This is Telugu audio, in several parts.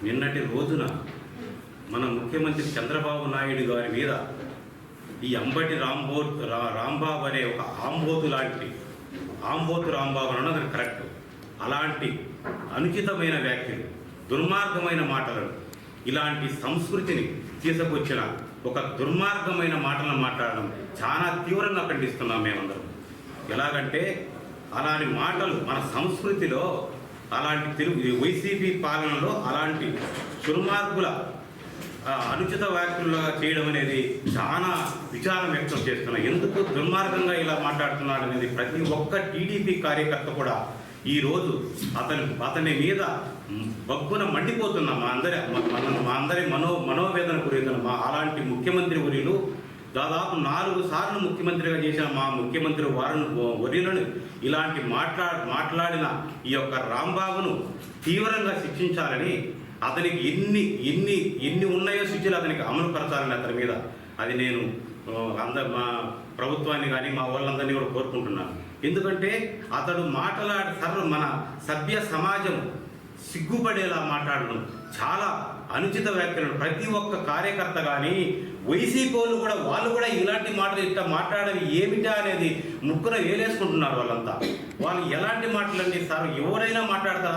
నిన్నటి రోజున మన ముఖ్యమంత్రి చంద్రబాబు నాయుడు గారి మీద ఈ అంబటి రాంబాబు అనే ఒక ఆంబోతు రాంబాబు అన్నది కరెక్ట్. అలాంటి అనుచితమైన వ్యాఖ్యలు, దుర్మార్గమైన మాటలను, ఇలాంటి సంస్కృతిని తీసుకొచ్చిన ఒక దుర్మార్గమైన మాటలను మాట్లాడడం చాలా తీవ్రంగా ఖండిస్తున్నాం మేమందరం. ఎలాగంటే అలాంటి మాటలు మన సంస్కృతిలో, అలాంటి వైసీపీ పాలనలో అలాంటి దుర్మార్గుల అనుచిత వ్యాఖ్యలుగా చేయడం అనేది చాలా విచారం వ్యక్తం చేస్తున్నాం. ఎందుకు దుర్మార్గంగా ఇలా మాట్లాడుతున్నాడు అనేది ప్రతి ఒక్క టీడీపీ కార్యకర్త కూడా ఈరోజు అతని మీద బగ్గున మండిపోతున్నాం. మా అందరి మనోవేదన గురవుతున్నాం. అలాంటి ముఖ్యమంత్రి వర్యులు దాదాపు 4 సార్లు ముఖ్యమంత్రిగా చేసిన మా ముఖ్యమంత్రి వర్యులను ఇలాంటి మాట్లాడిన ఈ యొక్క రాంబాబును తీవ్రంగా శిక్షించాలని, అతనికి ఎన్ని ఉన్నాయో శిక్షలు అతనికి అమలుపరచాలని అతని మీద అది నేను మా ప్రభుత్వాన్ని కానీ మా వాళ్ళందరినీ కూడా కోరుకుంటున్నాను. ఎందుకంటే అతడు మన సభ్య సమాజం సిగ్గుపడేలా మాట్లాడడం, చాలా అనుచిత వ్యాఖ్యలను ప్రతి ఒక్క కార్యకర్త కానీ వైసీపీ వాళ్ళు కూడా ఇలాంటి మాటలు ఇట్లా మాట్లాడడం ఏమిటా అనేది ముక్కున వేలేసుకుంటున్నారు వాళ్ళంతా. వాళ్ళు ఎలాంటి మాటలండి సార్? ఎవరైనా మాట్లాడతా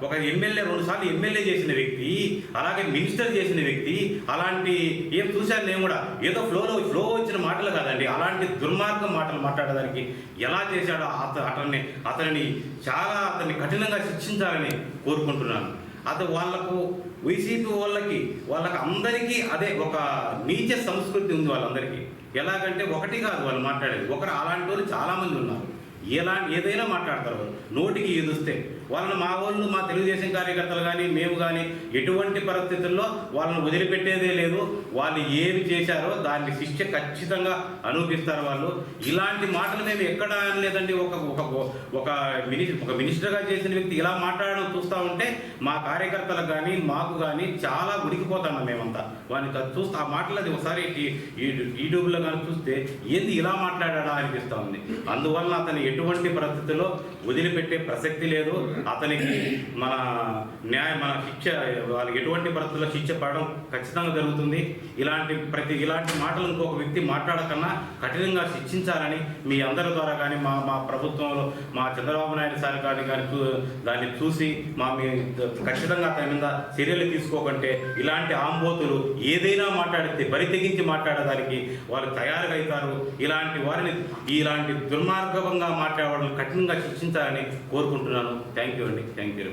ఒక ఎమ్మెల్యే 2 సార్లు ఎమ్మెల్యే చేసిన వ్యక్తి, అలాగే మినిస్టర్ చేసిన వ్యక్తి, అలాంటి ఏం చూశాను నేను కూడా, ఏదో ఫ్లో వచ్చిన మాటలు కాదండి. అలాంటి దుర్మార్గం మాటలు మాట్లాడడానికి ఎలా చేశాడో అతన్ని అతన్ని కఠినంగా శిక్షించాలని కోరుకుంటున్నాను. వాళ్ళకు వైసీపీ వాళ్ళకి అందరికీ అదే ఒక నీచ సంస్కృతి ఉంది వాళ్ళందరికీ. ఎలాగంటే ఒకటి కాదు వాళ్ళు మాట్లాడేది, అలాంటి వాళ్ళు చాలామంది ఉన్నారు. ఏదైనా మాట్లాడతారు వాళ్ళు, నోటికి ఏదొస్తే వాళ్ళని. మా తెలుగుదేశం కార్యకర్తలు కానీ మేము కానీ ఎటువంటి పరిస్థితుల్లో వాళ్ళని వదిలిపెట్టేదే లేదు. వాళ్ళు ఏమి చేశారో దాన్ని శిక్ష ఖచ్చితంగా అనుభవిస్తారు వాళ్ళు. ఇలాంటి మాటలు మేము ఎక్కడ అనలేదండి. ఒక మినిస్టర్గా చేసిన వ్యక్తి ఇలా మాట్లాడడం చూస్తూ ఉంటే మా కార్యకర్తలకు కానీ మాకు కానీ చాలా ఉడికిపోతున్నాం మేమంతా. వాడిని చూస్తే ఆ మాటలది ఒకసారి యూట్యూబ్లో కానీ చూస్తే ఏంది ఇలా మాట్లాడా అనిపిస్తూ ఉంది. అందువల్ల అతను ఎటువంటి పరిస్థితుల్లో వదిలిపెట్టే ప్రసక్తి లేదు. అతనికి మన శిక్ష, వాళ్ళకి ఎటువంటి పరిస్థితుల్లో శిక్ష పడడం ఖచ్చితంగా జరుగుతుంది. ఇలాంటి మాటలు ఇంకొక వ్యక్తి మాట్లాడకన్నా కఠినంగా శిక్షించాలని మీ అందరి ద్వారా కానీ మా ప్రభుత్వంలో మా చంద్రబాబు నాయుడు సార్ కానీ దాన్ని చూసి ఖచ్చితంగా అతని మీద చర్యలు తీసుకోకంటే ఇలాంటి ఆంబోతులు ఏదైనా మాట్లాడితే బరి తెగించి మాట్లాడడానికి వాళ్ళు తయారుగా అవుతారు. ఇలాంటి దుర్మార్గంగా మాట్లాడే వాళ్ళని కఠినంగా శిక్షించాలని కోరుకుంటున్నాను. థ్యాంక్ యూ అండి. Thank you.